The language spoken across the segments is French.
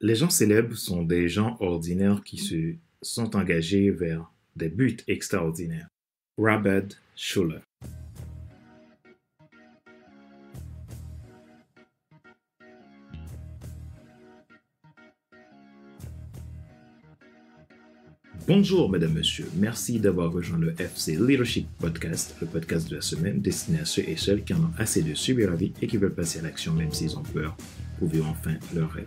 Les gens célèbres sont des gens ordinaires qui se sont engagés vers des buts extraordinaires. Robert Schuller. Bonjour, mesdames, messieurs. Merci d'avoir rejoint le FC Leadership Podcast, le podcast de la semaine destiné à ceux et celles qui en ont assez de subir la vie et qui veulent passer à l'action même s'ils ont peur pour vivre enfin leur rêve.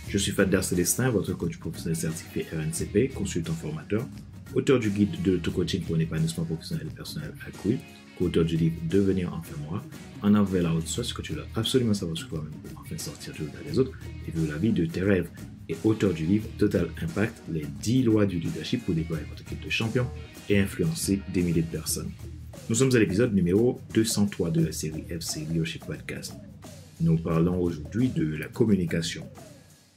Je suis Fadler Célestin, votre coach professionnel certifié RNCP, consultant formateur, auteur du guide de l'auto-coaching pour un épanouissement professionnel et personnel accru, co-auteur du livre Devenir enfin moi, en avant vers la haute source que tu dois absolument savoir sur toi-même pour enfin sortir du regard des autres et vivre la vie de tes rêves, et auteur du livre Total Impact, les 10 lois du leadership pour déployer votre équipe de champions et influencer des milliers de personnes. Nous sommes à l'épisode numéro 203 de la série FC Leadership Podcast. Nous parlons aujourd'hui de la communication.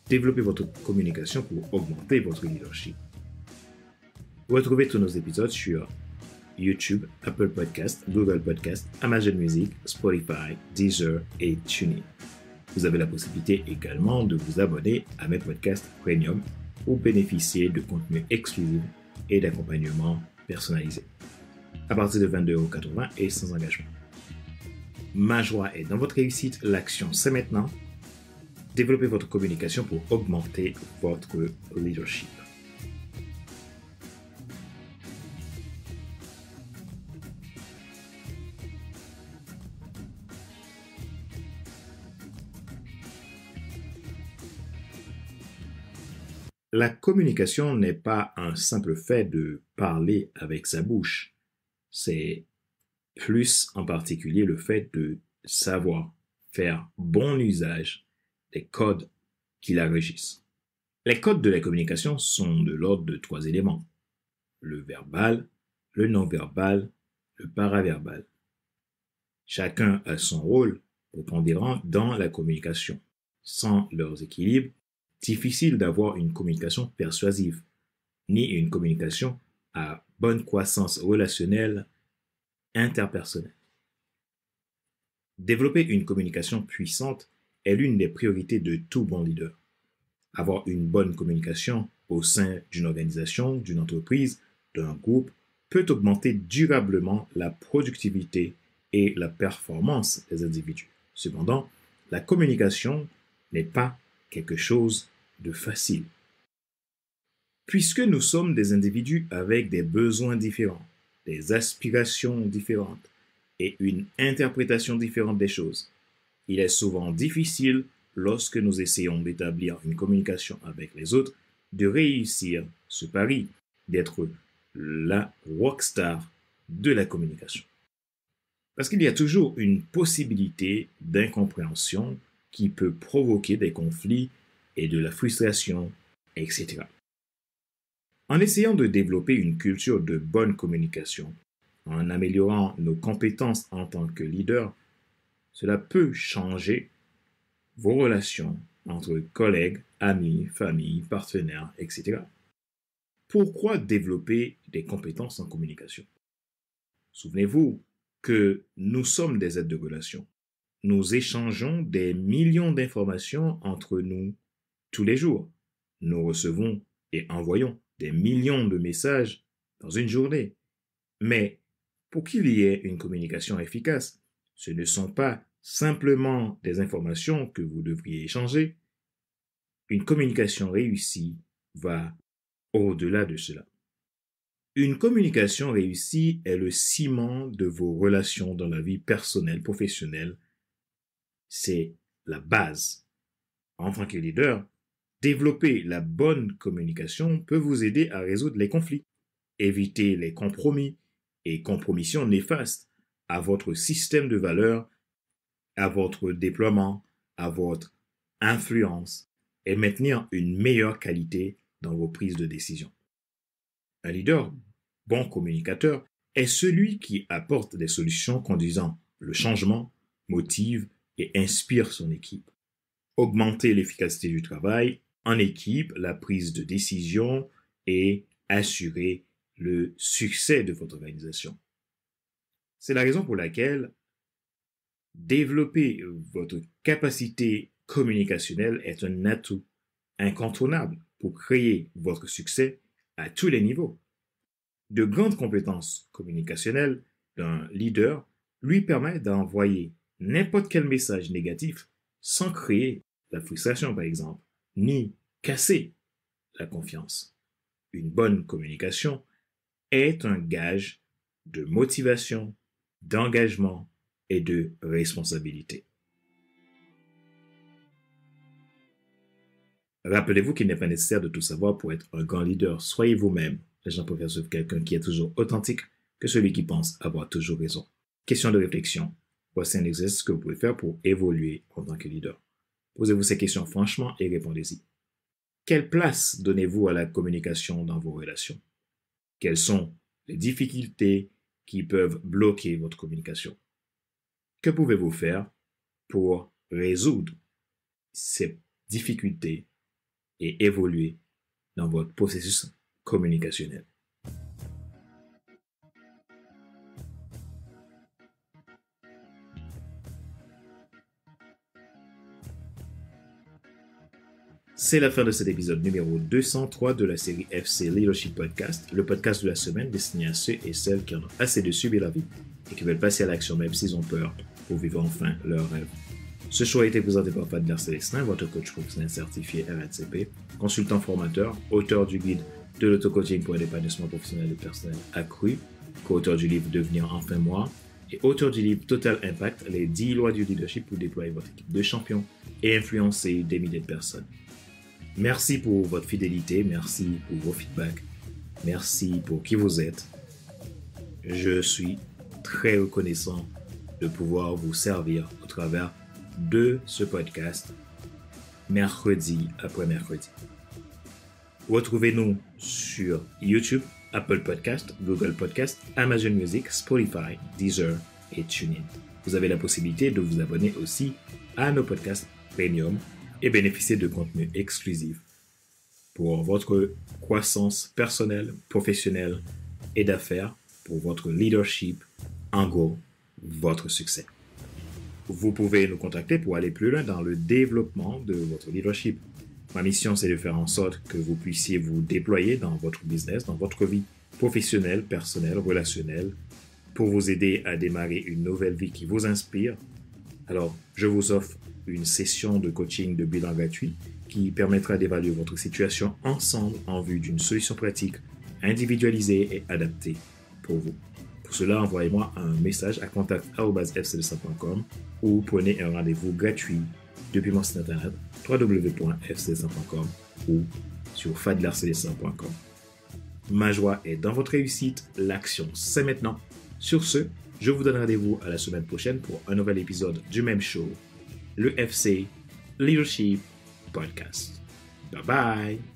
Développez votre communication pour augmenter votre leadership. Vous retrouvez tous nos épisodes sur YouTube, Apple Podcast, Google Podcast, Amazon Music, Spotify, Deezer et TuneIn. Vous avez la possibilité également de vous abonner à mes podcasts premium pour bénéficier de contenus exclusifs et d'accompagnement personnalisé. À partir de 22,80 € et sans engagement. Ma joie est dans votre réussite, l'action c'est maintenant. Développez votre communication pour augmenter votre leadership. La communication n'est pas un simple fait de parler avec sa bouche. C'est plus en particulier le fait de savoir faire bon usage des codes qui la régissent. Les codes de la communication sont de l'ordre de 3 éléments. Le verbal, le non-verbal, le paraverbal. Chacun a son rôle prépondérant dans la communication. Sans leurs équilibres, difficile d'avoir une communication persuasive, ni une communication à bonne croissance relationnelle interpersonnelle. Développer une communication puissante est l'une des priorités de tout bon leader. Avoir une bonne communication au sein d'une organisation, d'une entreprise, d'un groupe peut augmenter durablement la productivité et la performance des individus. Cependant, la communication n'est pas quelque chose de facile. Puisque nous sommes des individus avec des besoins différents, des aspirations différentes et une interprétation différente des choses, il est souvent difficile, lorsque nous essayons d'établir une communication avec les autres, de réussir ce pari, d'être la rockstar de la communication. Parce qu'il y a toujours une possibilité d'incompréhension qui peut provoquer des conflits et de la frustration, etc. En essayant de développer une culture de bonne communication, en améliorant nos compétences en tant que leader, cela peut changer vos relations entre collègues, amis, famille, partenaires, etc. Pourquoi développer des compétences en communication? Souvenez-vous que nous sommes des êtres de relation. Nous échangeons des millions d'informations entre nous tous les jours. Nous recevons et envoyons des millions de messages dans une journée. Mais pour qu'il y ait une communication efficace, ce ne sont pas simplement des informations que vous devriez échanger. Une communication réussie va au-delà de cela. Une communication réussie est le ciment de vos relations dans la vie personnelle, professionnelle. C'est la base. En tant que leader, développer la bonne communication peut vous aider à résoudre les conflits, éviter les compromis et compromissions néfastes à votre système de valeurs, à votre déploiement, à votre influence et maintenir une meilleure qualité dans vos prises de décision. Un leader, bon communicateur, est celui qui apporte des solutions conduisant le changement, motive et inspire son équipe. Augmenter l'efficacité du travail en équipe, la prise de décision et assurer le succès de votre organisation. C'est la raison pour laquelle développer votre capacité communicationnelle est un atout incontournable pour créer votre succès à tous les niveaux. De grandes compétences communicationnelles d'un leader lui permettent d'envoyer n'importe quel message négatif sans créer la frustration, par exemple, ni casser la confiance. Une bonne communication est un gage de motivation, d'engagement et de responsabilité. Rappelez-vous qu'il n'est pas nécessaire de tout savoir pour être un grand leader. Soyez vous-même. Les gens préfèrent suivre quelqu'un qui est toujours authentique que celui qui pense avoir toujours raison. Question de réflexion. Voici un exercice que vous pouvez faire pour évoluer en tant que leader. Posez-vous ces questions franchement et répondez-y. Quelle place donnez-vous à la communication dans vos relations? Quelles sont les difficultés qui peuvent bloquer votre communication? Que pouvez-vous faire pour résoudre ces difficultés et évoluer dans votre processus communicationnel? C'est la fin de cet épisode numéro 203 de la série FC Leadership Podcast, le podcast de la semaine destiné à ceux et celles qui en ont assez de subir la vie et qui veulent passer à l'action même s'ils ont peur pour vivre enfin leur rêve. Ce show a été présenté par Fadler Célestin, votre coach professionnel certifié RNCP, consultant formateur, auteur du guide de l'auto-coaching pour l'épanouissement professionnel et personnel accru, co-auteur du livre Devenir enfin moi et auteur du livre Total Impact, les 10 lois du leadership pour déployer votre équipe de champions et influencer des milliers de personnes. Merci pour votre fidélité, merci pour vos feedbacks, merci pour qui vous êtes. Je suis très reconnaissant de pouvoir vous servir au travers de ce podcast, mercredi après mercredi. Retrouvez-nous sur YouTube, Apple Podcast, Google Podcast, Amazon Music, Spotify, Deezer et TuneIn. Vous avez la possibilité de vous abonner aussi à nos podcasts premium et bénéficier de contenus exclusifs pour votre croissance personnelle, professionnelle et d'affaires, pour votre leadership, en gros, votre succès. Vous pouvez nous contacter pour aller plus loin dans le développement de votre leadership. Ma mission, c'est de faire en sorte que vous puissiez vous déployer dans votre business, dans votre vie professionnelle, personnelle, relationnelle, pour vous aider à démarrer une nouvelle vie qui vous inspire. Alors, je vous offre une session de coaching de bilan gratuit qui permettra d'évaluer votre situation ensemble en vue d'une solution pratique, individualisée et adaptée pour vous. Pour cela, envoyez-moi un message à contact@fcdessin.com ou prenez un rendez-vous gratuit depuis mon site internet www.fcdessin.com ou sur fadlercdessin.com. Ma joie est dans votre réussite, l'action c'est maintenant. Sur ce, je vous donne rendez-vous à la semaine prochaine pour un nouvel épisode du même show, le FC Leadership Podcast. Bye bye!